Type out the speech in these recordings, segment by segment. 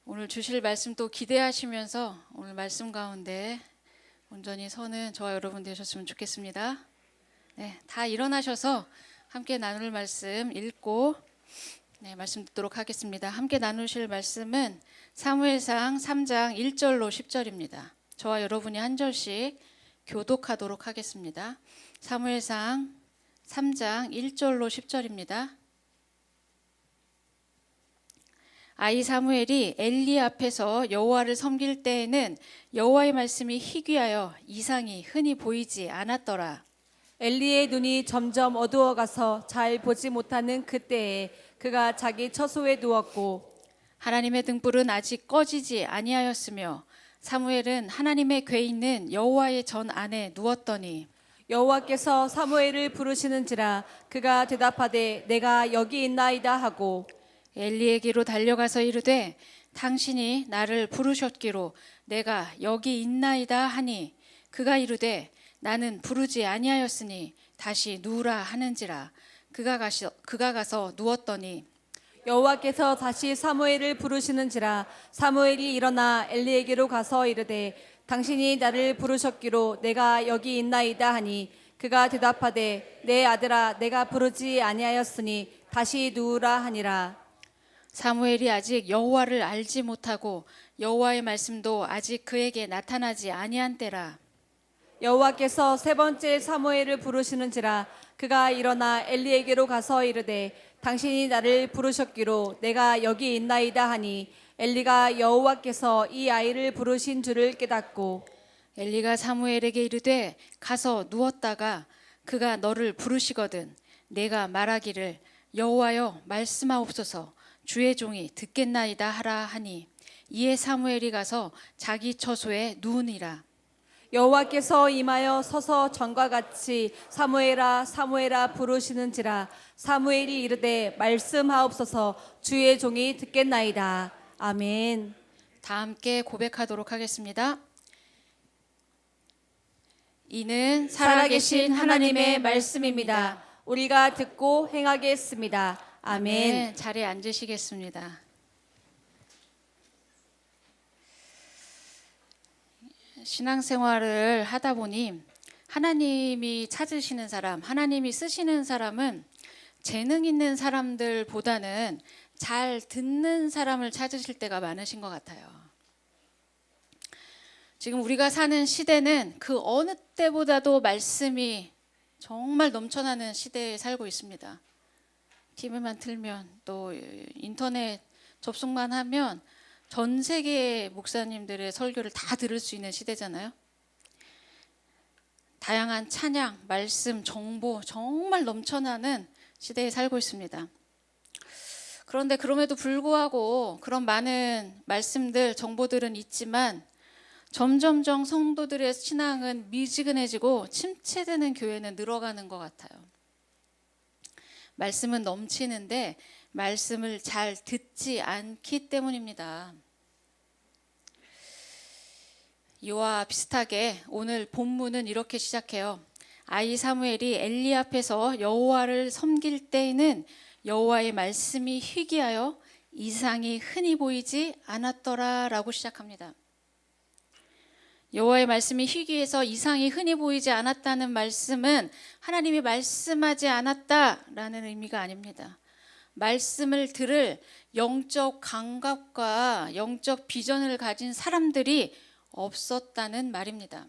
오늘 주실 말씀 또 기대하시면서 오늘 말씀 가운데 온전히 서는 저와 여러분 되셨으면 좋겠습니다. 네, 다 일어나셔서 함께 나눌 말씀 읽고 말씀 듣도록 하겠습니다. 함께 나누실 말씀은 사무엘상 3장 1절로 10절입니다. 저와 여러분이 한 절씩 교독하도록 하겠습니다. 사무엘상 3장 1절로 10절입니다. 아이 사무엘이 엘리 앞에서 여호와를 섬길 때에는 여호와의 말씀이 희귀하여 이상이 흔히 보이지 않았더라. 엘리의 눈이 점점 어두워가서 잘 보지 못하는 그때에 그가 자기 처소에 누웠고 하나님의 등불은 아직 꺼지지 아니하였으며 사무엘은 하나님의 궤 있는 여호와의 전 안에 누웠더니 여호와께서 사무엘을 부르시는지라 그가 대답하되 내가 여기 있나이다 하고 엘리에게로 달려가서 이르되 당신이 나를 부르셨기로 내가 여기 있나이다 하니 그가 이르되 나는 부르지 아니하였으니 다시 누우라 하는지라 그가 가서 누웠더니 여호와께서 다시 사무엘을 부르시는지라 사무엘이 일어나 엘리에게로 가서 이르되 당신이 나를 부르셨기로 내가 여기 있나이다 하니 그가 대답하되 내 아들아 내가 부르지 아니하였으니 다시 누우라 하니라. 사무엘이 아직 여호와를 알지 못하고 여호와의 말씀도 아직 그에게 나타나지 아니한 때라. 여호와께서 세 번째 사무엘을 부르시는지라 그가 일어나 엘리에게로 가서 이르되 당신이 나를 부르셨기로 내가 여기 있나이다 하니 엘리가 여호와께서 이 아이를 부르신 줄을 깨닫고 엘리가 사무엘에게 이르되 가서 누웠다가 그가 너를 부르시거든 내가 말하기를 여호와여 말씀하옵소서 주의 종이 듣겠나이다 하라 하니 이에 사무엘이 가서 자기 처소에 누우니라. 여호와께서 임하여 서서 전과 같이 사무엘아 사무엘아 부르시는지라 사무엘이 이르되 말씀하옵소서 주의 종이 듣겠나이다. 아멘. 다 함께 고백하도록 하겠습니다. 이는 살아계신 하나님의 말씀입니다. 우리가 듣고 행하겠습니다. 아멘. 자리에 앉으시겠습니다. 신앙생활을 하다 보니 하나님이 찾으시는 사람, 하나님이 쓰시는 사람은 재능 있는 사람들보다는 잘 듣는 사람을 찾으실 때가 많으신 것 같아요. 지금 우리가 사는 시대는 그 어느 때보다도 말씀이 정말 넘쳐나는 시대에 살고 있습니다. TV만 틀면 또 인터넷 접속만 하면 전 세계 목사님들의 설교를 다 들을 수 있는 시대잖아요. 다양한 찬양, 말씀, 정보 정말 넘쳐나는 시대에 살고 있습니다. 그런데 그럼에도 불구하고 그런 많은 말씀들, 정보들은 있지만 점점점 성도들의 신앙은 미지근해지고 침체되는 교회는 늘어가는 것 같아요. 말씀은 넘치는데 말씀을 잘 듣지 않기 때문입니다. 이와 비슷하게 오늘 본문은 이렇게 시작해요. 아이 사무엘이 엘리 앞에서 여호와를 섬길 때에는 여호와의 말씀이 희귀하여 이상이 흔히 보이지 않았더라 라고 시작합니다. 여호와의 말씀이 희귀해서 이상이 흔히 보이지 않았다는 말씀은 하나님이 말씀하지 않았다라는 의미가 아닙니다. 말씀을 들을 영적 감각과 영적 비전을 가진 사람들이 없었다는 말입니다.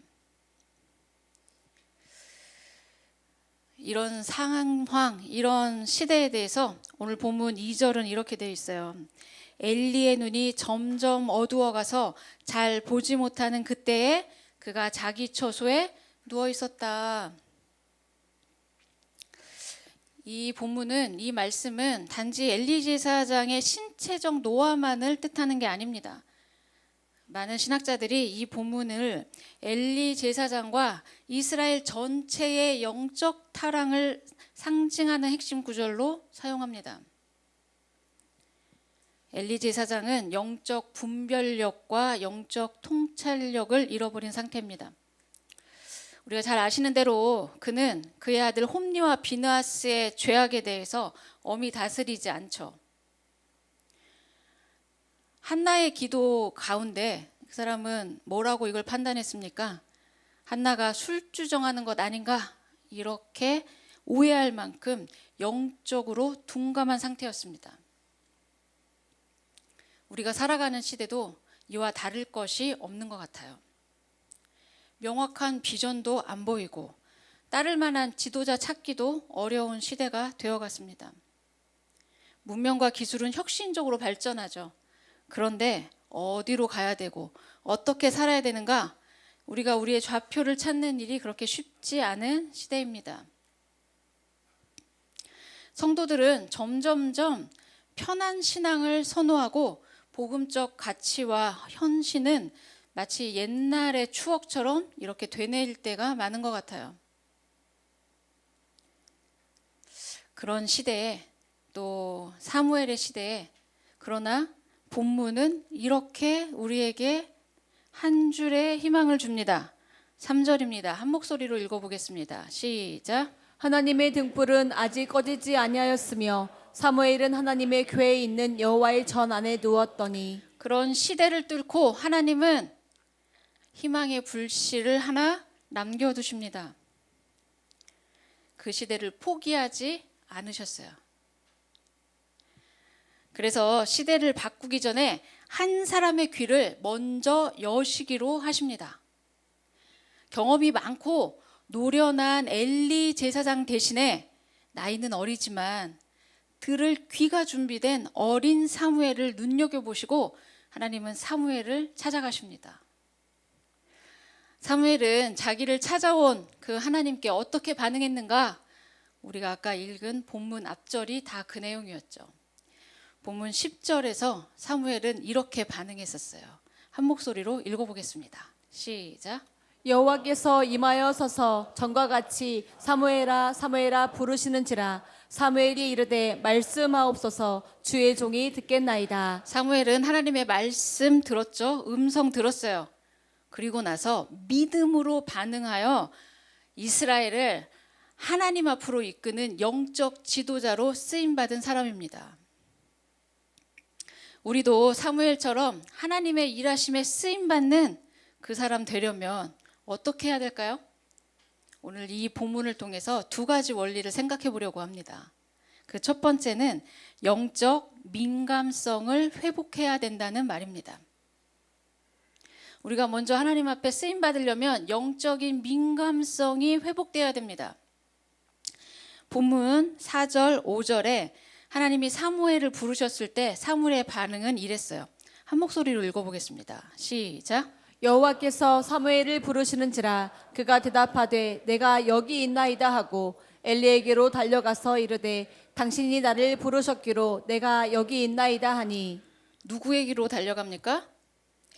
이런 상황, 이런 시대에 대해서 오늘 본문 2절은 이렇게 되어 있어요. 엘리의 눈이 점점 어두워가서 잘 보지 못하는 그때에 그가 자기 처소에 누워 있었다. 이 본문은, 이 말씀은 단지 엘리 제사장의 신체적 노화만을 뜻하는 게 아닙니다. 많은 신학자들이 이 본문을 엘리 제사장과 이스라엘 전체의 영적 타락을 상징하는 핵심 구절로 사용합니다. 엘리 제사장은 영적 분별력과 영적 통찰력을 잃어버린 상태입니다. 우리가 잘 아시는 대로 그는 그의 아들 홈리와 비느하스의 죄악에 대해서 엄히 다스리지 않죠. 한나의 기도 가운데 그 사람은 뭐라고 이걸 판단했습니까? 한나가 술주정하는 것 아닌가? 이렇게 오해할 만큼 영적으로 둔감한 상태였습니다. 우리가 살아가는 시대도 이와 다를 것이 없는 것 같아요. 명확한 비전도 안 보이고 따를 만한 지도자 찾기도 어려운 시대가 되어갔습니다. 문명과 기술은 혁신적으로 발전하죠. 그런데 어디로 가야 되고 어떻게 살아야 되는가? 우리가 우리의 좌표를 찾는 일이 그렇게 쉽지 않은 시대입니다. 성도들은 점점점 편한 신앙을 선호하고 복음적 가치와 현신은 마치 옛날의 추억처럼 이렇게 되뇌일 때가 많은 것 같아요. 그런 시대에 또 사무엘의 시대에 그러나 본문은 이렇게 우리에게 한 줄의 희망을 줍니다. 3절입니다. 한 목소리로 읽어보겠습니다. 시작. 하나님의 등불은 아직 꺼지지 아니하였으며 사무엘은 하나님의 궤에 있는 여호와의 전 안에 누웠더니. 그런 시대를 뚫고 하나님은 희망의 불씨를 하나 남겨두십니다. 그 시대를 포기하지 않으셨어요. 그래서 시대를 바꾸기 전에 한 사람의 귀를 먼저 여시기로 하십니다. 경험이 많고 노련한 엘리 제사장 대신에 나이는 어리지만 들을 귀가 준비된 어린 사무엘을 눈여겨보시고 하나님은 사무엘을 찾아가십니다. 사무엘은 자기를 찾아온 그 하나님께 어떻게 반응했는가? 우리가 아까 읽은 본문 앞절이 다 그 내용이었죠. 본문 10절에서 사무엘은 이렇게 반응했었어요. 한 목소리로 읽어보겠습니다. 시작. 여호와께서 임하여 서서 전과 같이 사무엘아 사무엘아 부르시는지라 사무엘이 이르되 말씀하옵소서 주의 종이 듣겠나이다. 사무엘은 하나님의 말씀 들었죠. 음성 들었어요. 그리고 나서 믿음으로 반응하여 이스라엘을 하나님 앞으로 이끄는 영적 지도자로 쓰임받은 사람입니다. 우리도 사무엘처럼 하나님의 일하심에 쓰임받는 그 사람 되려면 어떻게 해야 될까요? 오늘 이 본문을 통해서 두 가지 원리를 생각해 보려고 합니다. 그 첫 번째는 영적 민감성을 회복해야 된다는 말입니다. 우리가 먼저 하나님 앞에 쓰임 받으려면 영적인 민감성이 회복돼야 됩니다. 본문 4절, 5절에 하나님이 사무엘을 부르셨을 때 사무엘의 반응은 이랬어요. 한 목소리로 읽어보겠습니다. 시작. 여호와께서 사무엘을 부르시는지라 그가 대답하되 내가 여기 있나이다 하고 엘리에게로 달려가서 이르되 당신이 나를 부르셨기로 내가 여기 있나이다 하니. 누구에게로 달려갑니까?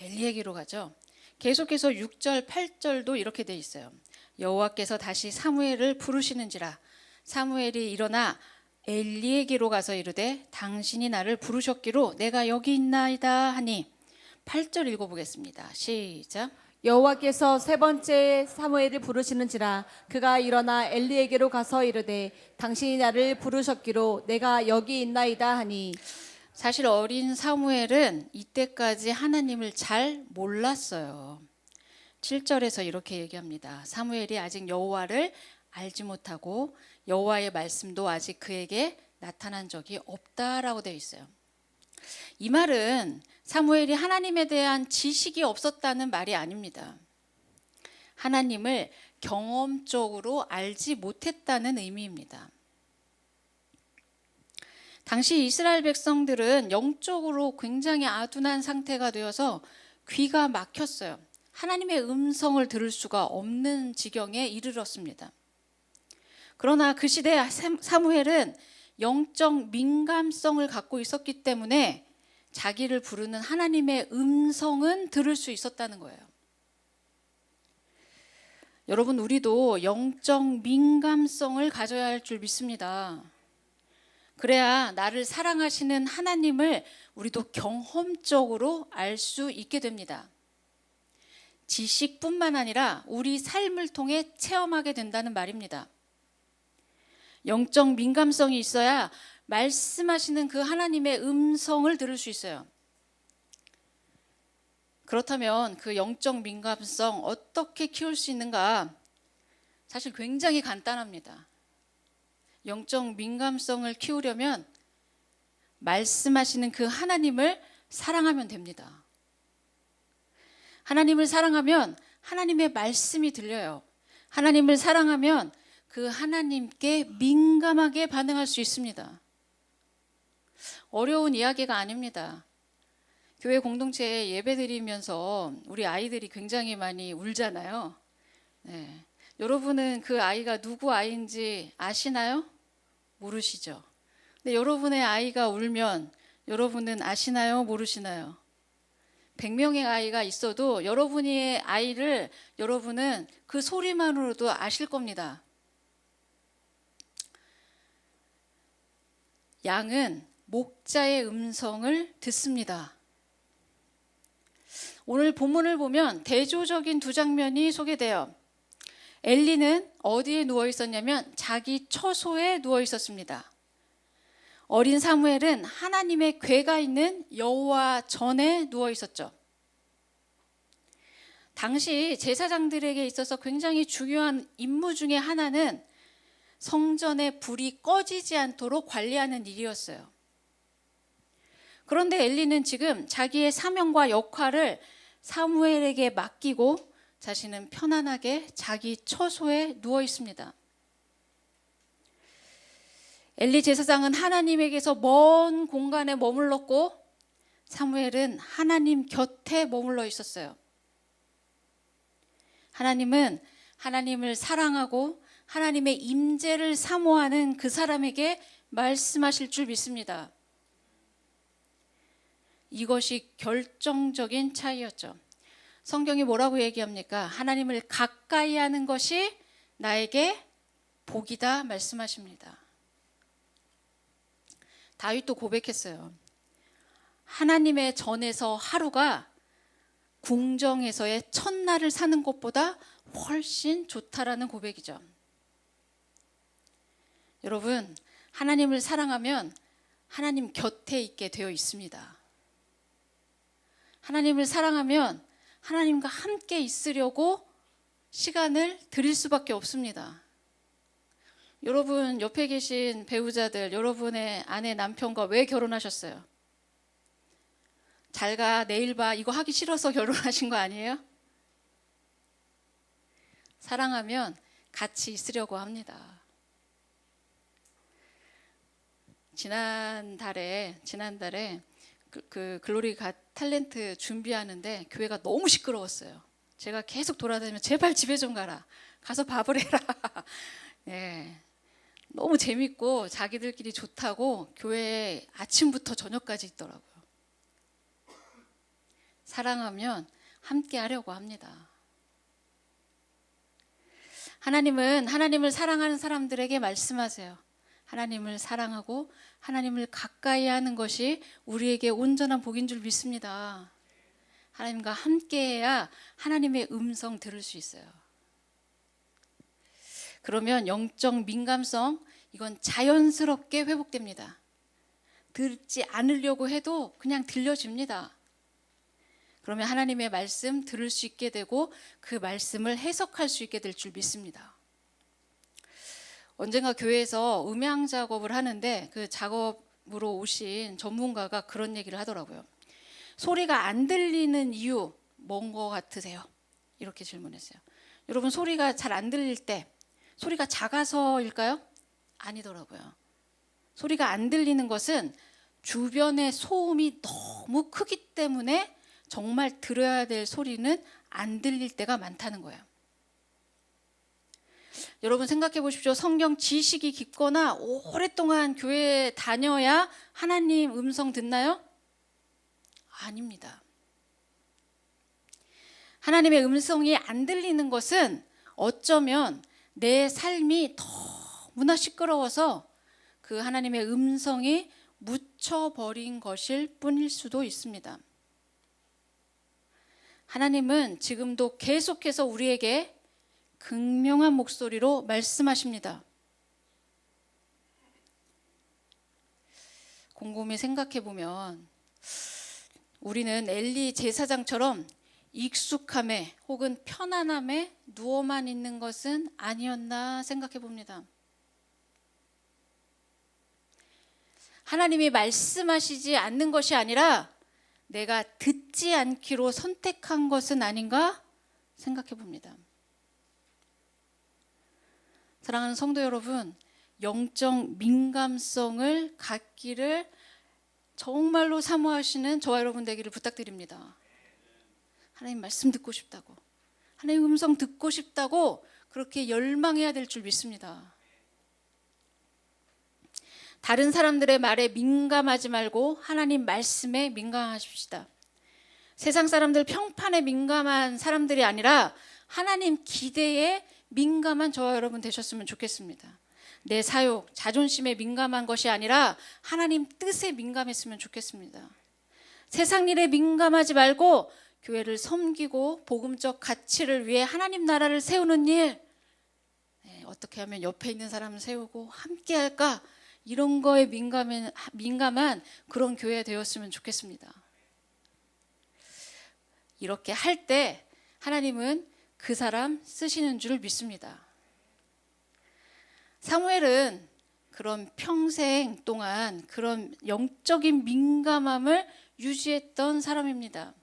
엘리에게로 가죠. 계속해서 6절, 8절도 이렇게 돼 있어요. 여호와께서 다시 사무엘을 부르시는지라 사무엘이 일어나 엘리에게로 가서 이르되 당신이 나를 부르셨기로 내가 여기 있나이다 하니. 8절 읽어보겠습니다. 시작. 여호와께서 세 번째 사무엘을 부르시는지라 그가 일어나 엘리에게로 가서 이르되 당신이 나를 부르셨기로 내가 여기 있나이다 하니. 사실 어린 사무엘은 이때까지 하나님을 잘 몰랐어요. 7절에서 이렇게 얘기합니다. 사무엘이 아직 여호와를 알지 못하고 여호와의 말씀도 아직 그에게 나타난 적이 없다라고 되어 있어요. 이 말은 사무엘이 하나님에 대한 지식이 없었다는 말이 아닙니다. 하나님을 경험적으로 알지 못했다는 의미입니다. 당시 이스라엘 백성들은 영적으로 굉장히 아둔한 상태가 되어서 귀가 막혔어요. 하나님의 음성을 들을 수가 없는 지경에 이르렀습니다. 그러나 그 시대 사무엘은 영적 민감성을 갖고 있었기 때문에 자기를 부르는 하나님의 음성은 들을 수 있었다는 거예요. 여러분, 우리도 영적 민감성을 가져야 할 줄 믿습니다. 그래야 나를 사랑하시는 하나님을 우리도 경험적으로 알 수 있게 됩니다. 지식뿐만 아니라 우리 삶을 통해 체험하게 된다는 말입니다. 영적 민감성이 있어야 말씀하시는 그 하나님의 음성을 들을 수 있어요. 그렇다면 그 영적 민감성 어떻게 키울 수 있는가? 사실 굉장히 간단합니다. 영적 민감성을 키우려면 말씀하시는 그 하나님을 사랑하면 됩니다. 하나님을 사랑하면 하나님의 말씀이 들려요. 하나님을 사랑하면 그 하나님께 민감하게 반응할 수 있습니다. 어려운 이야기가 아닙니다. 교회 공동체에 예배드리면서 우리 아이들이 굉장히 많이 울잖아요. 네. 여러분은 그 아이가 누구 아이인지 아시나요? 모르시죠? 근데 여러분의 아이가 울면 여러분은 아시나요? 모르시나요? 100명의 아이가 있어도 여러분의 아이를 여러분은 그 소리만으로도 아실 겁니다. 양은 목자의 음성을 듣습니다. 오늘 본문을 보면 대조적인 두 장면이 소개돼요. 엘리는 어디에 누워 있었냐면 자기 처소에 누워 있었습니다. 어린 사무엘은 하나님의 궤가 있는 여호와 전에 누워 있었죠. 당시 제사장들에게 있어서 굉장히 중요한 임무 중에 하나는 성전의 불이 꺼지지 않도록 관리하는 일이었어요. 그런데 엘리는 지금 자기의 사명과 역할을 사무엘에게 맡기고 자신은 편안하게 자기 처소에 누워 있습니다. 엘리 제사장은 하나님에게서 먼 공간에 머물렀고 사무엘은 하나님 곁에 머물러 있었어요. 하나님은 하나님을 사랑하고 하나님의 임재를 사모하는 그 사람에게 말씀하실 줄 믿습니다. 이것이 결정적인 차이였죠. 성경이 뭐라고 얘기합니까? 하나님을 가까이 하는 것이 나에게 복이다 말씀하십니다. 다윗도 고백했어요. 하나님의 전에서 하루가 궁정에서의 첫날을 사는 것보다 훨씬 좋다라는 고백이죠. 여러분, 하나님을 사랑하면 하나님 곁에 있게 되어 있습니다. 하나님을 사랑하면 하나님과 함께 있으려고 시간을 드릴 수밖에 없습니다. 여러분 옆에 계신 배우자들, 여러분의 아내, 남편과 왜 결혼하셨어요? 잘 가, 내일 봐, 이거 하기 싫어서 결혼하신 거 아니에요? 사랑하면 같이 있으려고 합니다. 지난달에 그 글로리 갓 탤런트 준비하는데 교회가 너무 시끄러웠어요. 제가 계속 돌아다니면 제발 집에 좀 가서 밥을 해라. 네. 너무 재밌고 자기들끼리 좋다고 교회에 아침부터 저녁까지 있더라고요. 사랑하면 함께 하려고 합니다. 하나님은 하나님을 사랑하는 사람들에게 말씀하세요. 하나님을 사랑하고 하나님을 가까이 하는 것이 우리에게 온전한 복인 줄 믿습니다. 하나님과 함께해야 하나님의 음성 들을 수 있어요. 그러면 영적 민감성, 이건 자연스럽게 회복됩니다. 듣지 않으려고 해도 그냥 들려집니다. 그러면 하나님의 말씀 들을 수 있게 되고 그 말씀을 해석할 수 있게 될 줄 믿습니다. 언젠가 교회에서 음향 작업을 하는데 그 작업으로 오신 전문가가 그런 얘기를 하더라고요. 소리가 안 들리는 이유 뭔 거 같으세요? 이렇게 질문했어요. 여러분, 소리가 잘 안 들릴 때 소리가 작아서일까요? 아니더라고요. 소리가 안 들리는 것은 주변의 소음이 너무 크기 때문에 정말 들어야 될 소리는 안 들릴 때가 많다는 거예요. 여러분 생각해 보십시오. 성경 지식이 깊거나 오랫동안 교회에 다녀야 하나님 음성 듣나요? 아닙니다. 하나님의 음성이 안 들리는 것은 어쩌면 내 삶이 너무나 시끄러워서 그 하나님의 음성이 묻혀버린 것일 뿐일 수도 있습니다. 하나님은 지금도 계속해서 우리에게 극명한 목소리로 말씀하십니다. 곰곰이 생각해 보면 우리는 엘리 제사장처럼 익숙함에 혹은 편안함에 누워만 있는 것은 아니었나 생각해 봅니다. 하나님이 말씀하시지 않는 것이 아니라 내가 듣지 않기로 선택한 것은 아닌가 생각해 봅니다. 사랑하는 성도 여러분, 영적 민감성을 갖기를 정말로 사모하시는 저와 여러분 되기를 부탁드립니다. 하나님 말씀 듣고 싶다고, 하나님 음성 듣고 싶다고 그렇게 열망해야 될 줄 믿습니다. 다른 사람들의 말에 민감하지 말고 하나님 말씀에 민감하십시다. 세상 사람들 평판에 민감한 사람들이 아니라 하나님 기대에 민감한 저와 여러분 되셨으면 좋겠습니다. 내 사욕, 자존심에 민감한 것이 아니라 하나님 뜻에 민감했으면 좋겠습니다. 세상 일에 민감하지 말고 교회를 섬기고 복음적 가치를 위해 하나님 나라를 세우는 일, 어떻게 하면 옆에 있는 사람을 세우고 함께 할까, 이런 거에 민감한 그런 교회 되었으면 좋겠습니다. 이렇게 할 때 하나님은 그 사람 쓰시는 줄 믿습니다. 사무엘은 그런 평생 동안 그런 영적인 민감함을 유지했던 사람입니다.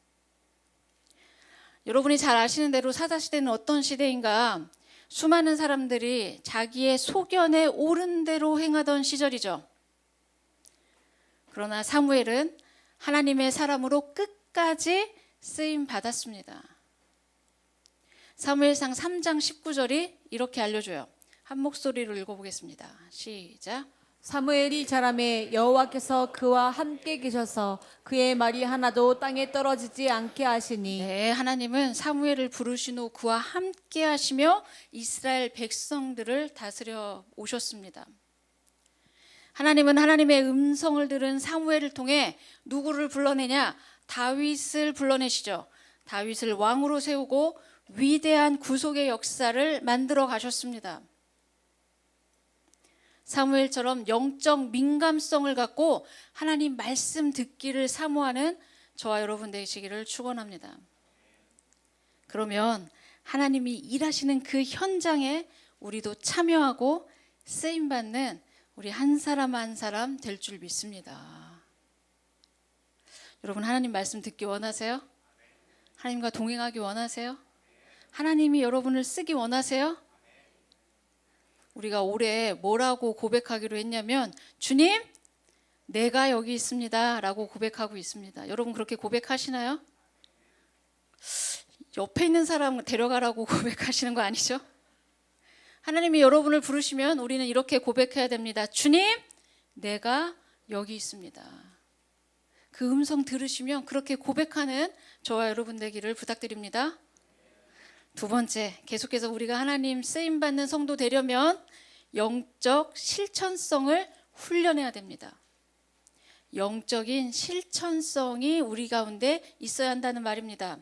여러분이 잘 아시는 대로 사사시대는 어떤 시대인가? 수많은 사람들이 자기의 소견에 옳은 대로 행하던 시절이죠. 그러나 사무엘은 하나님의 사람으로 끝까지 쓰임 받았습니다. 사무엘상 3장 19절이 이렇게 알려줘요. 한 목소리로 읽어보겠습니다. 시작. 사무엘이 자라매 여호와께서 그와 함께 계셔서 그의 말이 하나도 땅에 떨어지지 않게 하시니. 네, 하나님은 사무엘을 부르신 후 그와 함께 하시며 이스라엘 백성들을 다스려 오셨습니다. 하나님은 하나님의 음성을 들은 사무엘을 통해 누구를 불러내냐? 다윗을 불러내시죠. 다윗을 왕으로 세우고 위대한 구속의 역사를 만들어 가셨습니다. 사무엘처럼 영적 민감성을 갖고 하나님 말씀 듣기를 사모하는 저와 여러분 되시기를 축원합니다. 그러면 하나님이 일하시는 그 현장에 우리도 참여하고 쓰임받는 우리 한 사람 한 사람 될 줄 믿습니다. 여러분, 하나님 말씀 듣기 원하세요? 하나님과 동행하기 원하세요? 하나님이 여러분을 쓰기 원하세요? 우리가 올해 뭐라고 고백하기로 했냐면, 주님, 내가 여기 있습니다 라고 고백하고 있습니다. 여러분 그렇게 고백하시나요? 옆에 있는 사람 데려가라고 고백하시는 거 아니죠? 하나님이 여러분을 부르시면 우리는 이렇게 고백해야 됩니다. 주님, 내가 여기 있습니다. 그 음성 들으시면 그렇게 고백하는 저와 여러분 되기를 부탁드립니다. 두 번째, 계속해서 우리가 하나님 쓰임받는 성도 되려면 영적 실천성을 훈련해야 됩니다. 영적인 실천성이 우리 가운데 있어야 한다는 말입니다.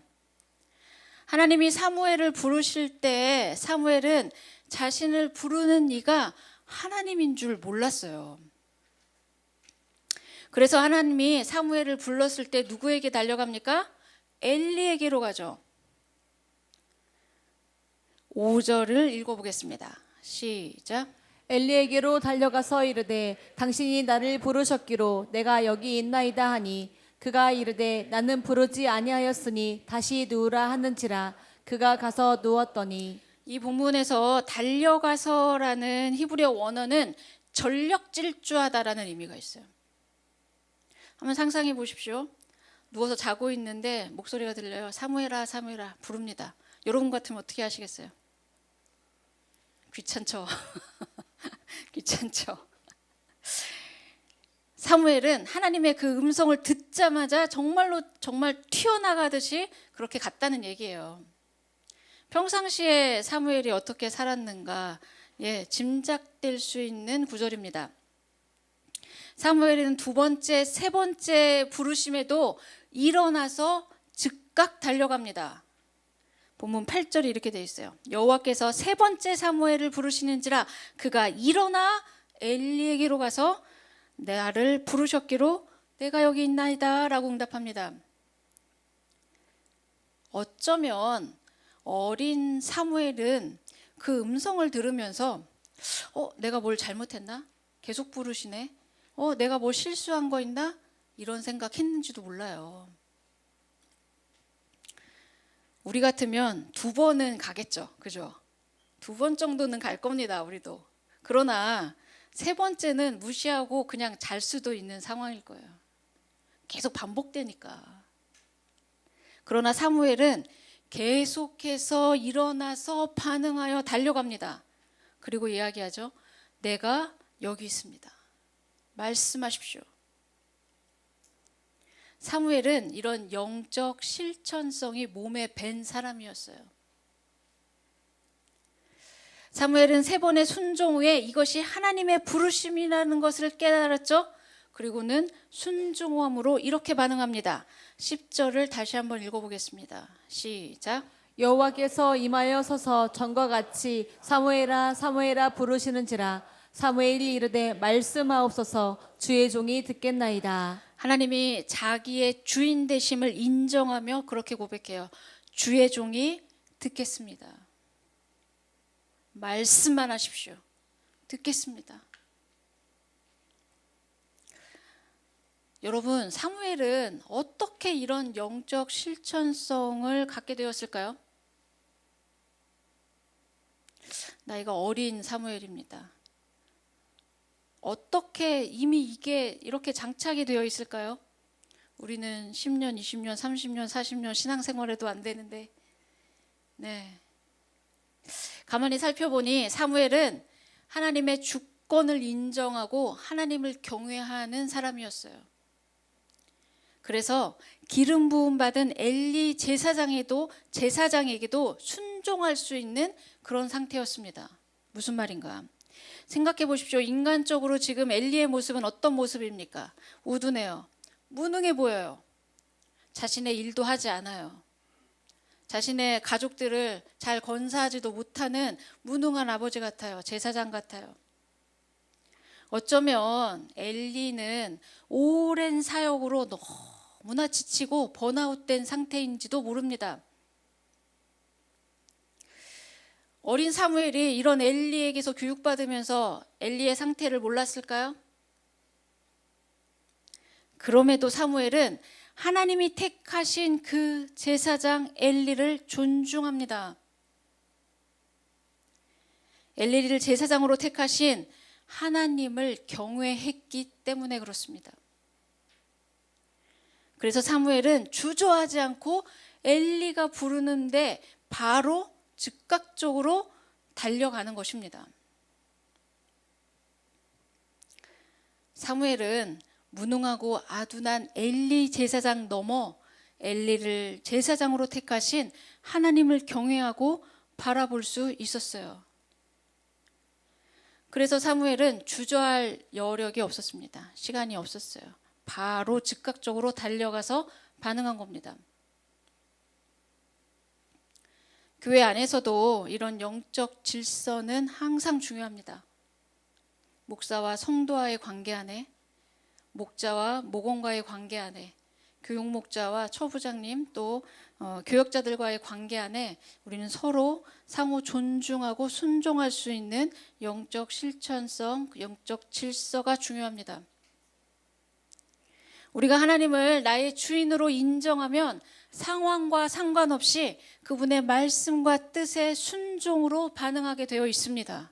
하나님이 사무엘을 부르실 때 사무엘은 자신을 부르는 이가 하나님인 줄 몰랐어요. 그래서 하나님이 사무엘을 불렀을 때 누구에게 달려갑니까? 엘리에게로 가죠. 5절을 읽어보겠습니다. 시작. 엘리에게로 달려가서 이르되 당신이 나를 부르셨기로 내가 여기 있나이다 하니 그가 이르되 나는 부르지 아니하였으니 다시 누우라 하는지라. 그가 가서 누웠더니. 이 본문에서 달려가서라는 히브리어 원어는 전력 질주하다라는 의미가 있어요. 한번 상상해 보십시오. 누워서 자고 있는데 목소리가 들려요. 사무엘아 사무엘아 부릅니다. 여러분 같으면 어떻게 하시겠어요? 귀찮죠. 귀찮죠. 사무엘은 하나님의 그 음성을 듣자마자 정말 튀어나가듯이 그렇게 갔다는 얘기예요. 평상시에 사무엘이 어떻게 살았는가, 짐작될 수 있는 구절입니다. 사무엘은 두 번째, 세 번째 부르심에도 일어나서 즉각 달려갑니다. 본문 8절이 이렇게 되어 있어요. 여호와께서 세 번째 사무엘을 부르시는지라 그가 일어나 엘리에게로 가서 나를 부르셨기로 내가 여기 있나이다 라고 응답합니다. 어쩌면 어린 사무엘은 그 음성을 들으면서 내가 뭘 잘못했나? 계속 부르시네. 내가 뭘 실수한 거 있나? 이런 생각했는지도 몰라요. 우리 같으면 2번은 가겠죠. 그죠? 2번 정도는 갈 겁니다. 우리도. 그러나 3번째는 무시하고 그냥 잘 수도 있는 상황일 거예요. 계속 반복되니까. 그러나 사무엘은 계속해서 일어나서 반응하여 달려갑니다. 그리고 이야기하죠. 내가 여기 있습니다. 말씀하십시오. 사무엘은 이런 영적 실천성이 몸에 밴 사람이었어요. 사무엘은 3번의 순종 후에 이것이 하나님의 부르심이라는 것을 깨달았죠. 그리고는 순종함으로 이렇게 반응합니다. 10절을 다시 한번 읽어보겠습니다. 시작. 여호와께서 임하여 서서 전과 같이 사무엘아 사무엘아 부르시는지라 사무엘이 이르되 말씀하옵소서 주의 종이 듣겠나이다. 하나님이 자기의 주인 되심을 인정하며 그렇게 고백해요. 주의 종이 듣겠습니다. 말씀만 하십시오. 듣겠습니다. 여러분, 사무엘은 어떻게 이런 영적 실천성을 갖게 되었을까요? 나이가 어린 사무엘입니다. 어떻게 이미 이게 이렇게 장착이 되어 있을까요? 우리는 10년, 20년, 30년, 40년 신앙생활에도 안 되는데, 네. 가만히 살펴보니 사무엘은 하나님의 주권을 인정하고 하나님을 경외하는 사람이었어요. 그래서 기름 부음 받은 엘리 제사장에게도 순종할 수 있는 그런 상태였습니다. 무슨 말인가? 생각해 보십시오. 인간적으로 지금 엘리의 모습은 어떤 모습입니까? 우둔해요. 무능해 보여요. 자신의 일도 하지 않아요. 자신의 가족들을 잘 건사하지도 못하는 무능한 아버지 같아요. 제사장 같아요. 어쩌면 엘리는 오랜 사역으로 너무나 지치고 번아웃된 상태인지도 모릅니다. 어린 사무엘이 이런 엘리에게서 교육받으면서 엘리의 상태를 몰랐을까요? 그럼에도 사무엘은 하나님이 택하신 그 제사장 엘리를 존중합니다. 엘리를 제사장으로 택하신 하나님을 경외했기 때문에 그렇습니다. 그래서 사무엘은 주저하지 않고 엘리가 부르는데 바로 즉각적으로 달려가는 것입니다. 사무엘은 무능하고 아둔한 엘리 제사장 넘어 엘리를 제사장으로 택하신 하나님을 경외하고 바라볼 수 있었어요. 그래서 사무엘은 주저할 여력이 없었습니다. 시간이 없었어요. 바로 즉각적으로 달려가서 반응한 겁니다. 교회 안에서도 이런 영적 질서는 항상 중요합니다. 목사와 성도와의 관계 안에, 목자와 목원과의 관계 안에, 교육목자와 처부장님 또 교역자들과의 관계 안에 우리는 서로 상호 존중하고 순종할 수 있는 영적 실천성, 영적 질서가 중요합니다. 우리가 하나님을 나의 주인으로 인정하면 상황과 상관없이 그분의 말씀과 뜻에 순종으로 반응하게 되어 있습니다.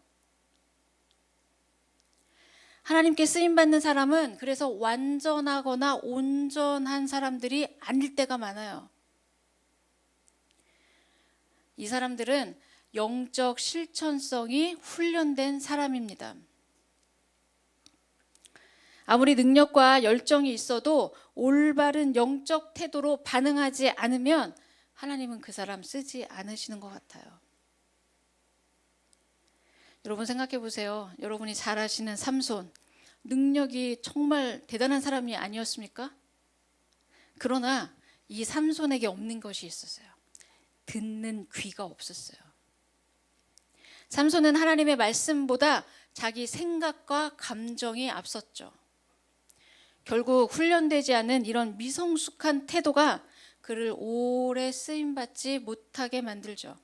하나님께 쓰임받는 사람은 그래서 완전하거나 온전한 사람들이 아닐 때가 많아요. 이 사람들은 영적 실천성이 훈련된 사람입니다. 아무리 능력과 열정이 있어도 올바른 영적 태도로 반응하지 않으면 하나님은 그 사람 쓰지 않으시는 것 같아요. 여러분 생각해 보세요. 여러분이 잘 아시는 삼손, 능력이 정말 대단한 사람이 아니었습니까? 그러나 이 삼손에게 없는 것이 있었어요. 듣는 귀가 없었어요. 삼손은 하나님의 말씀보다 자기 생각과 감정이 앞섰죠. 결국 훈련되지 않은 이런 미성숙한 태도가 그 그를 오래 쓰임받지 못하게 만들죠.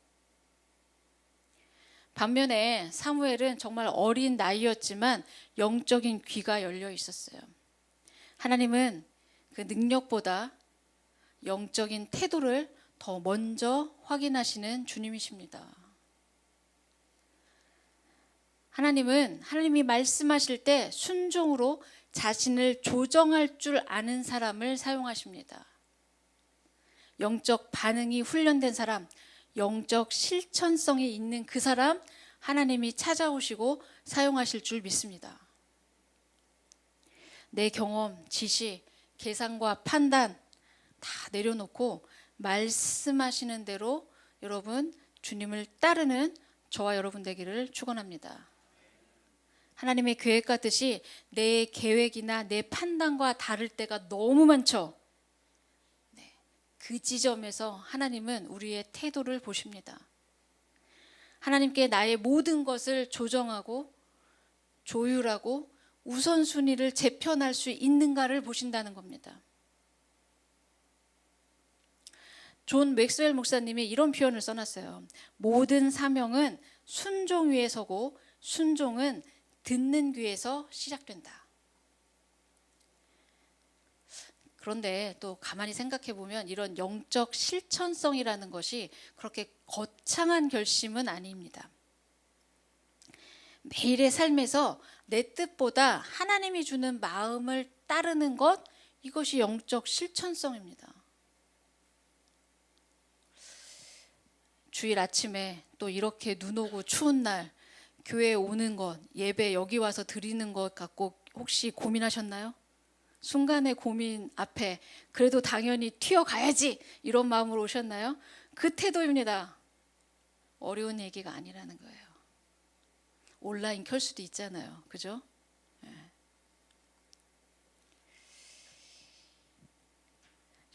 반면에 사무엘은 정말 어린 나이였지만 영적인 귀가 열려 있었어요. 하나님은 그 능력보다 영적인 태도를 더 먼저 확인하시는 주님이십니다. 하나님이 말씀하실 때 순종으로 자신을 조정할 줄 아는 사람을 사용하십니다. 영적 반응이 훈련된 사람, 영적 실천성이 있는 그 사람, 하나님이 찾아오시고 사용하실 줄 믿습니다. 내 경험, 지식, 계산과 판단 다 내려놓고 말씀하시는 대로 여러분 주님을 따르는 저와 여러분 되기를 축원합니다. 하나님의 계획과 뜻이 내 계획이나 내 판단과 다를 때가 너무 많죠. 그 지점에서 하나님은 우리의 태도를 보십니다. 하나님께 나의 모든 것을 조정하고 조율하고 우선순위를 재편할 수 있는가를 보신다는 겁니다. 존 맥스웰 목사님이 이런 표현을 써놨어요. 모든 사명은 순종 위에 서고 순종은 듣는 귀에서 시작된다. 그런데 또 가만히 생각해 보면 이런 영적 실천성이라는 것이 그렇게 거창한 결심은 아닙니다. 매일의 삶에서 내 뜻보다 하나님이 주는 마음을 따르는 것, 이것이 영적 실천성입니다. 주일 아침에 또 이렇게 눈 오고 추운 날 교회에 오는 것, 예배 여기 와서 드리는 것 갖고 혹시 고민하셨나요? 순간의 고민 앞에 그래도 당연히 튀어가야지 이런 마음으로 오셨나요? 그 태도입니다. 어려운 얘기가 아니라는 거예요. 온라인 켤 수도 있잖아요. 그죠? 네.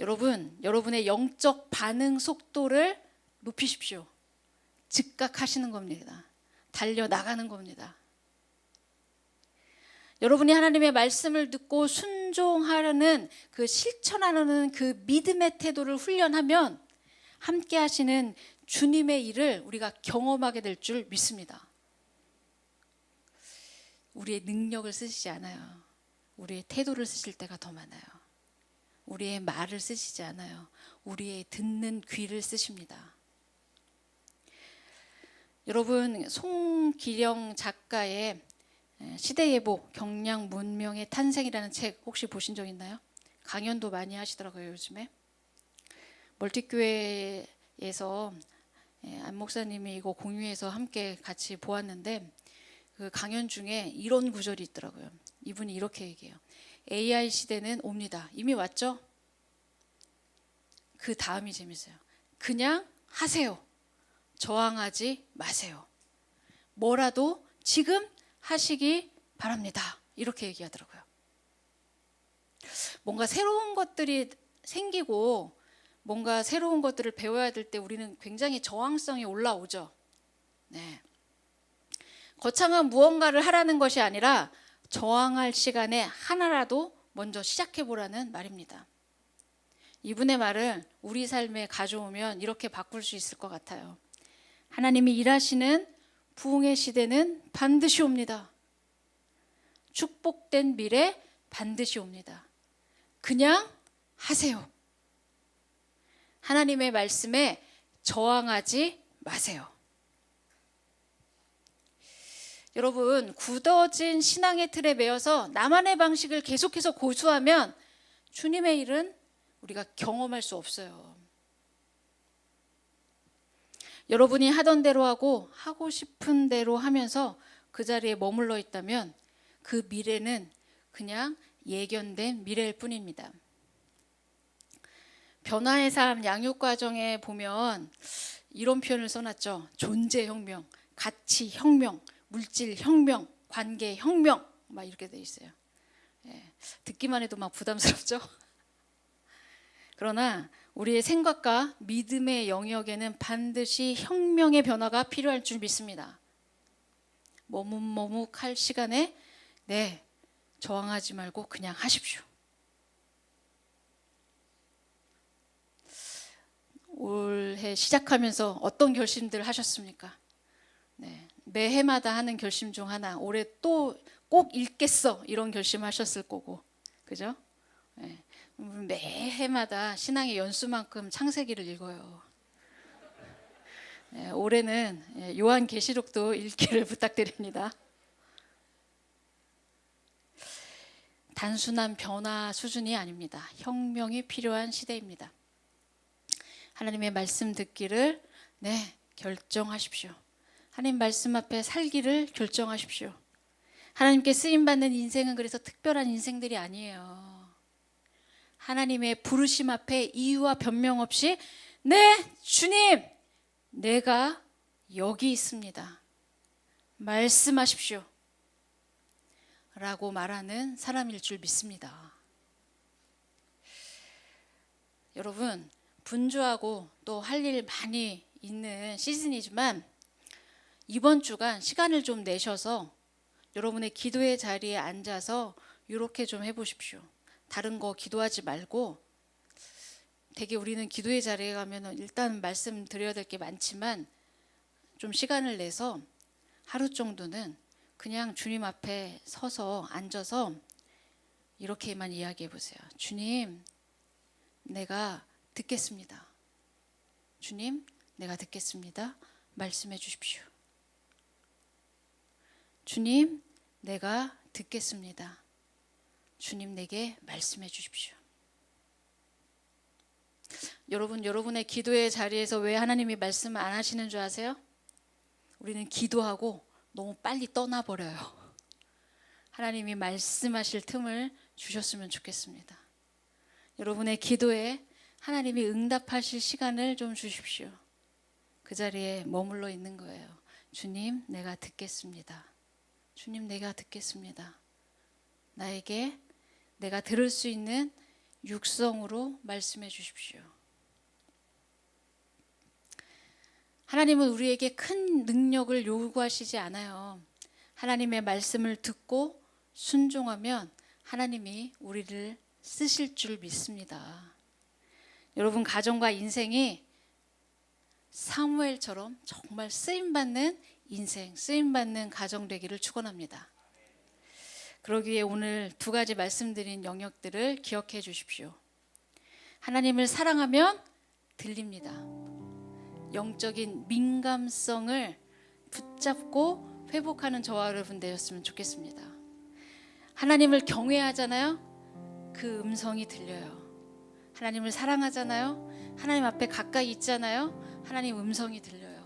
여러분의 영적 반응 속도를 높이십시오. 즉각하시는 겁니다. 달려나가는 겁니다. 여러분이 하나님의 말씀을 듣고 순종하려는 그 실천하려는 그 믿음의 태도를 훈련하면 함께 하시는 주님의 일을 우리가 경험하게 될 줄 믿습니다. 우리의 능력을 쓰시지 않아요. 우리의 태도를 쓰실 때가 더 많아요. 우리의 말을 쓰시지 않아요. 우리의 듣는 귀를 쓰십니다. 여러분, 송기령 작가의 시대예보 경량 문명의 탄생이라는 책 혹시 보신 적 있나요? 강연도 많이 하시더라고요, 요즘에. 멀티교회에서 안 목사님이 이거 공유해서 함께 같이 보았는데 그 강연 중에 이런 구절이 있더라고요. 이분이 이렇게 얘기해요. AI 시대는 옵니다. 이미 왔죠? 그 다음이 재밌어요. 그냥 하세요. 저항하지 마세요. 뭐라도 지금 하시기 바랍니다. 이렇게 얘기하더라고요. 뭔가 새로운 것들이 생기고 뭔가 새로운 것들을 배워야 될 때 우리는 굉장히 저항성이 올라오죠. 네. 거창한 무언가를 하라는 것이 아니라 저항할 시간에 하나라도 먼저 시작해 보라는 말입니다. 이분의 말을 우리 삶에 가져오면 이렇게 바꿀 수 있을 것 같아요. 하나님이 일하시는 부흥의 시대는 반드시 옵니다. 축복된 미래 반드시 옵니다. 그냥 하세요. 하나님의 말씀에 저항하지 마세요. 여러분, 굳어진 신앙의 틀에 매여서 나만의 방식을 계속해서 고수하면 주님의 일은 우리가 경험할 수 없어요. 여러분이 하던 대로 하고 싶은 대로 하면서 그 자리에 머물러 있다면 그 미래는 그냥 예견된 미래일 뿐입니다. 변화의 삶 양육 과정에 보면 이런 표현을 써놨죠. 존재 혁명, 가치 혁명, 물질 혁명, 관계 혁명 막 이렇게 돼 있어요. 듣기만 해도 막 부담스럽죠. 그러나 우리의 생각과 믿음의 영역에는 반드시 혁명의 변화가 필요할 줄 믿습니다. 머뭇머뭇할 시간에 저항하지 말고 그냥 하십시오. 해 시작하면서 어떤 결심들 하셨습니까? 네, 매해마다 하는 결심 중 하나, 올해 또 꼭 읽겠어 이런 결심하셨을 거고, 그죠? 네, 매해마다 신앙의 연수만큼 창세기를 읽어요. 네, 올해는 요한계시록도 읽기를 부탁드립니다. 단순한 변화 수준이 아닙니다. 혁명이 필요한 시대입니다. 하나님의 말씀 듣기를 결정하십시오. 하나님 말씀 앞에 살기를 결정하십시오. 하나님께 쓰임받는 인생은 그래서 특별한 인생들이 아니에요. 하나님의 부르심 앞에 이유와 변명 없이 네 주님 내가 여기 있습니다. 말씀하십시오. 라고 말하는 사람일 줄 믿습니다. 여러분, 분주하고 또 할 일 많이 있는 시즌이지만 이번 주간 시간을 좀 내셔서 여러분의 기도의 자리에 앉아서 이렇게 좀 해보십시오. 다른 거 기도하지 말고, 되게 우리는 기도의 자리에 가면 일단 말씀드려야 될 게 많지만 좀 시간을 내서 하루 정도는 그냥 주님 앞에 서서 앉아서 이렇게만 이야기해 보세요. 주님, 내가 듣겠습니다. 주님, 내가 듣겠습니다. 말씀해 주십시오. 주님, 내가 듣겠습니다. 주님, 내게 말씀해 주십시오. 여러분, 여러분의 기도의 자리에서 왜 하나님이 말씀을 안 하시는 줄 아세요? 우리는 기도하고 너무 빨리 떠나버려요. 하나님이 말씀하실 틈을 주셨으면 좋겠습니다. 여러분의 기도에 하나님이 응답하실 시간을 좀 주십시오. 그 자리에 머물러 있는 거예요. 주님, 내가 듣겠습니다. 주님, 내가 듣겠습니다. 나에게 내가 들을 수 있는 육성으로 말씀해 주십시오. 하나님은 우리에게 큰 능력을 요구하시지 않아요. 하나님의 말씀을 듣고 순종하면 하나님이 우리를 쓰실 줄 믿습니다. 여러분 가정과 인생이 사무엘처럼 정말 쓰임받는 인생, 쓰임받는 가정 되기를 축원합니다. 그러기 위해 오늘 두 가지 말씀드린 영역들을 기억해 주십시오. 하나님을 사랑하면 들립니다. 영적인 민감성을 붙잡고 회복하는 저와 여러분 되었으면 좋겠습니다. 하나님을 경외하잖아요. 그 음성이 들려요. 하나님을 사랑하잖아요. 하나님 앞에 가까이 있잖아요. 하나님 음성이 들려요.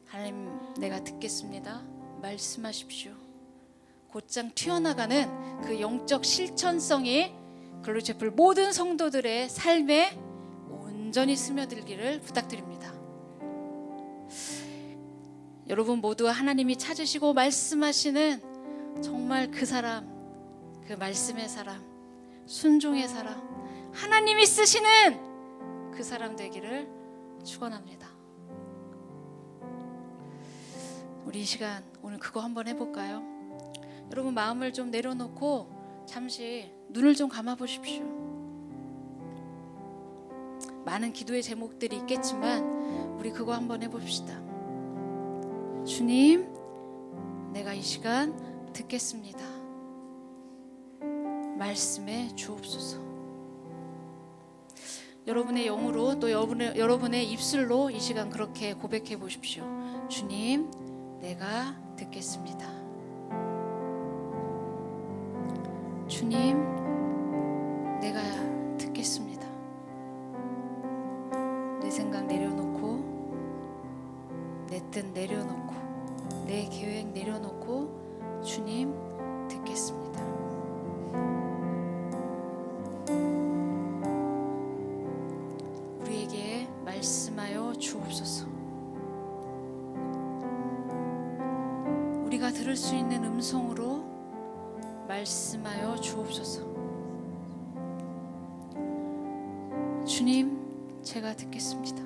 하나님, 내가 듣겠습니다. 말씀하십시오. 곧장 튀어나가는 그 영적 실천성이 글로체플 모든 성도들의 삶에 온전히 스며들기를 부탁드립니다. 여러분 모두 하나님이 찾으시고 말씀하시는 정말 그 사람, 그 말씀의 사람, 순종의 사람, 하나님이 쓰시는 그 사람 되기를 축원합니다. 우리 이 시간 오늘 그거 한번 해볼까요? 여러분 마음을 좀 내려놓고 잠시 눈을 좀 감아 보십시오. 많은 기도의 제목들이 있겠지만 우리 그거 한번 해봅시다. 주님, 내가 이 시간 듣겠습니다. 말씀해 주옵소서. 여러분의 영으로 또 여러분의 입술로 이 시간 그렇게 고백해 보십시오. 주님, 내가 듣겠습니다. 주님, 내가 듣겠습니다. 내 생각 내려놓고, 내 뜻 내려놓고, 내 계획 내려놓고 주님 듣겠습니다. 우리에게 말씀하여 주옵소서. 우리가 들을 수 있는 음성으로 말씀하여 주옵소서. 주님, 제가 듣겠습니다.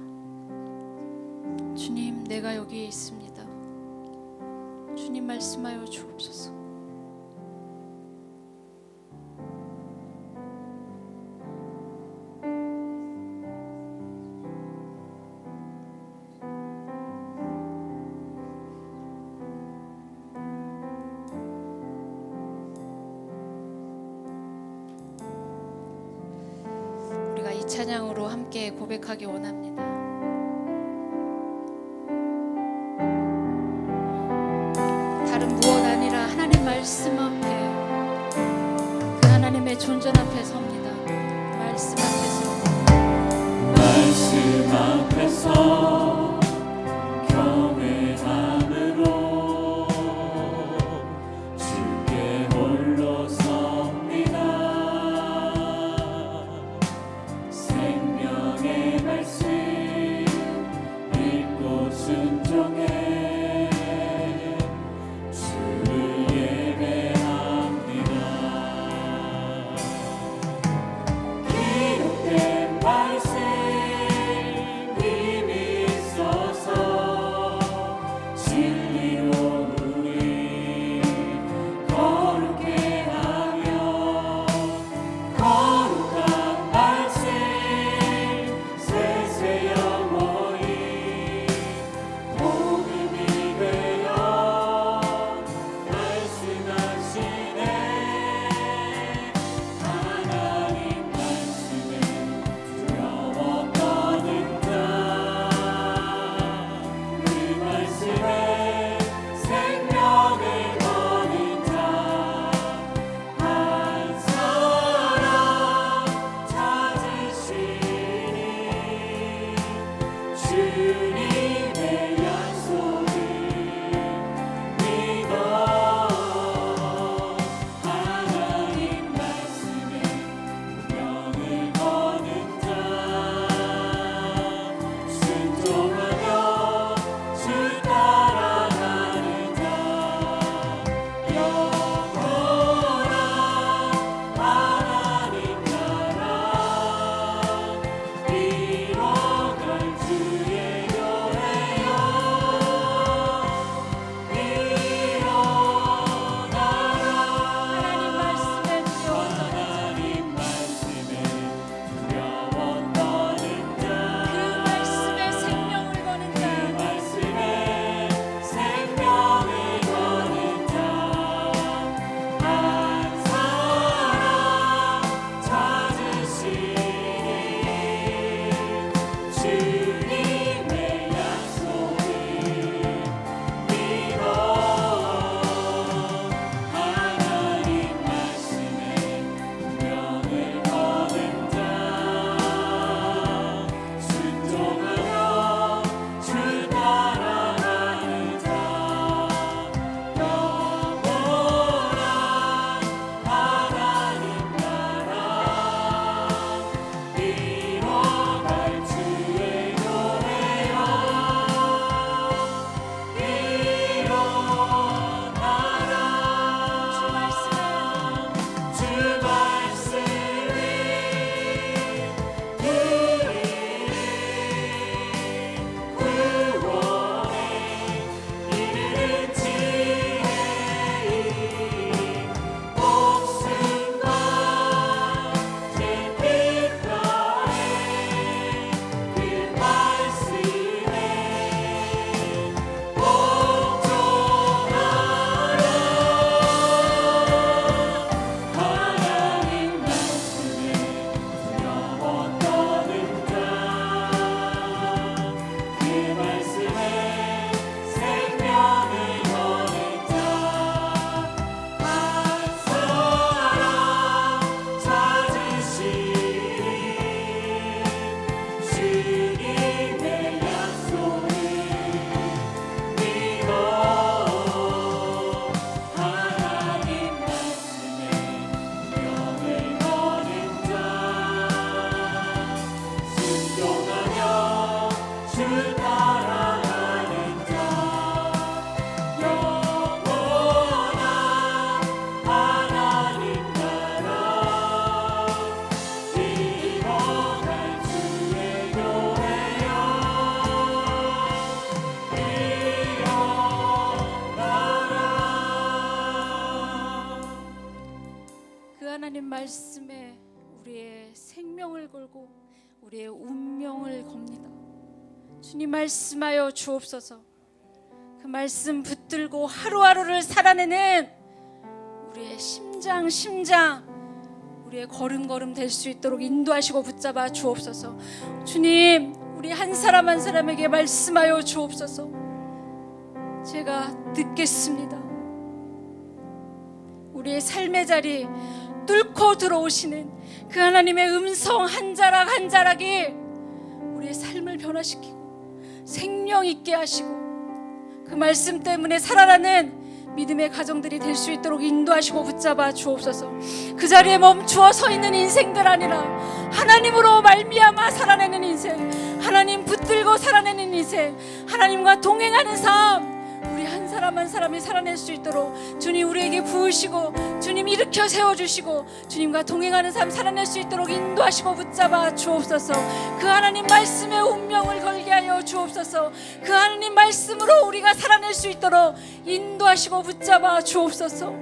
주님, 내가 여기에 있습니다. 주님, 말씀하여 주옵소서. 찬양으로 함께 고백하기 원합니다. 다른 무엇 아니라 하나님 말씀 앞에, 그 하나님의 존전 앞에 섭니다. 말씀 앞에 섭니다. 말씀 앞에서 경외함으로 주께 홀로 섭니다. 생명의 말씀 읽고 순종해 주를 예배합니다. 기록된 말씀 힘이 있어서 진리로 우리 거룩해 하며 거룩한 말씀 세세 영원히 복음이 되어 말씀하시네. 하나님 말씀에 두려워 떠는 자, 그 말씀에 생명을 거는 자, 한 사람 찾으시니 주님의 약속을 믿어. 하나님 말씀에 명을 거는 자, 순종하며 주 따라가는 자, 영원한 하나님 나라 이뤄갈 주의 교회여 하나님 말씀에 두려워 떠는 자, 하나님 말씀에 두려워 떠는 자, 그 말씀에 생명을 거는 그 자, 말씀에 생명을 거는 자, 한 사람 찾으시니 주님의 약속을 믿어. 하나님 말씀에 명을 거는 자, 순종하며 주 따라가는 자, 영원한 하나님 나라 이뤄갈 주의 교회여 일어나라. 주 말씀이 우리 구원에 이르는 지혜이 목숨과 제 빛 더해 그 말씀에 복종하라. 하나님 말씀에 두려워 떠는 자, 그 말씀에 생명을 거는 자, 한 사람 찾으시니 주님의 약속을 믿어. 하나님 말씀에 명을 거는 자, 순종하며 주 따라가는 자, 영원한 하나님 나라 이뤄갈 주의 교회여 일어나라. 그 하나님 말씀에 우리의 생명을 걸고 우리의 운명을 겁니다. 주님 말씀하여 주옵소서. 그 말씀 붙들고 하루하루를 살아내는 우리의 심장 우리의 걸음걸음 될 수 있도록 인도하시고 붙잡아 주옵소서. 주님, 우리 한 사람 한 사람에게 말씀하여 주옵소서. 제가 듣겠습니다. 우리의 삶의 자리 뚫고 들어오시는 그 하나님의 음성 한 자락 한 자락이 우리의 삶을 변화시키고 생명 있게 하시고 그 말씀 때문에 살아나는 믿음의 가정들이 될 수 있도록 인도하시고 붙잡아 주옵소서. 그 자리에 멈추어 서 있는 인생들 아니라 하나님으로 말미암아 살아내는 인생, 하나님 붙들고 살아내는 인생, 하나님과 동행하는 삶, 우리 한 사람 한 사람이 살아낼 수 있도록 주님 우리에게 부으시고 주님 일으켜 세워주시고 주님과 동행하는 삶 살아낼 수 있도록 인도하시고 붙잡아 주옵소서. 그 하나님 말씀에 운명을 걸게 하여 주옵소서. 그 하나님 말씀으로 우리가 살아낼 수 있도록 인도하시고 붙잡아 주옵소서.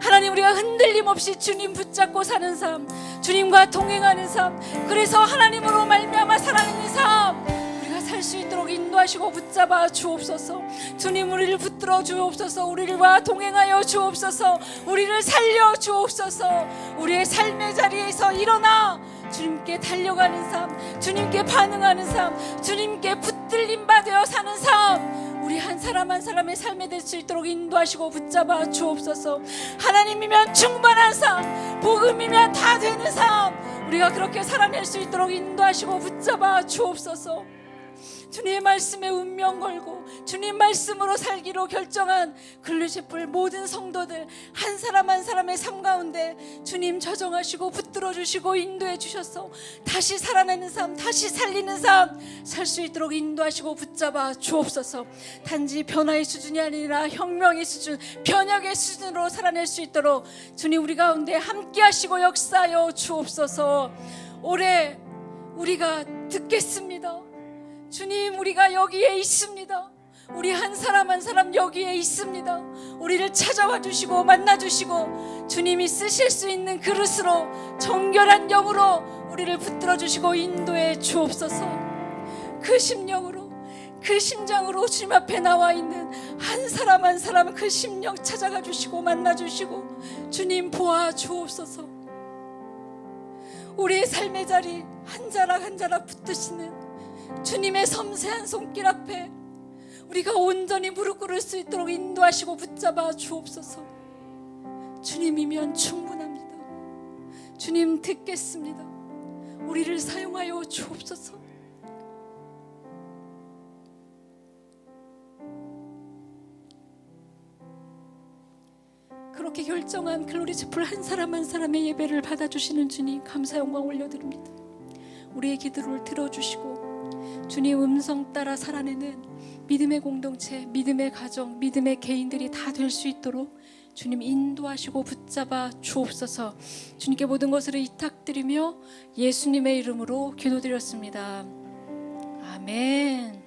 하나님, 우리가 흔들림 없이 주님 붙잡고 사는 삶, 주님과 동행하는 삶, 그래서 하나님으로 말미암아 살아내는 삶 살 수 있도록 인도하시고 붙잡아 주옵소서. 주님, 우리를 붙들어 주옵소서. 우리와 동행하여 주옵소서. 우리를 살려 주옵소서. 우리의 삶의 자리에서 일어나 주님께 달려가는 삶, 주님께 반응하는 삶, 주님께 붙들림 받아 사는 삶, 우리 한 사람 한 사람의 삶에 될 수 있도록 인도하시고 붙잡아 주옵소서. 하나님이면 충만한 삶, 복음이면 다 되는 삶, 우리가 그렇게 살아낼 수 있도록 인도하시고 붙잡아 주옵소서. 주님의 말씀에 운명 걸고 주님 말씀으로 살기로 결정한 글루시풀 모든 성도들 한 사람 한 사람의 삶 가운데 주님 조정하시고 붙들어 주시고 인도해 주셔서 다시 살아내는 삶, 다시 살리는 삶 살 수 있도록 인도하시고 붙잡아 주옵소서. 단지 변화의 수준이 아니라 혁명의 수준, 변혁의 수준으로 살아낼 수 있도록 주님 우리 가운데 함께 하시고 역사하여 주옵소서. 올해 우리가 듣겠습니다. 주님, 우리가 여기에 있습니다. 우리 한 사람 한 사람 여기에 있습니다. 우리를 찾아와 주시고 만나 주시고 주님이 쓰실 수 있는 그릇으로 정결한 영으로 우리를 붙들어 주시고 인도해 주옵소서. 그 심령으로, 그 심장으로 주님 앞에 나와 있는 한 사람 한 사람 그 심령 찾아가 주시고 만나 주시고 주님 보아 주옵소서. 우리의 삶의 자리 한 자락 한 자락 붙드시는 주님의 섬세한 손길 앞에 우리가 온전히 무릎 꿇을 수 있도록 인도하시고 붙잡아 주옵소서. 주님이면 충분합니다. 주님 듣겠습니다. 우리를 사용하여 주옵소서. 그렇게 결정한 글로리스풀 한 사람 한 사람의 예배를 받아주시는 주님 감사 영광 올려드립니다. 우리의 기도를 들어주시고 주님 음성 따라 살아내는 믿음의 공동체, 믿음의 가정, 믿음의 개인들이 다 될 수 있도록 주님 인도하시고 붙잡아 주옵소서. 주님께 모든 것을 의탁드리며 예수님의 이름으로 기도드렸습니다. 아멘.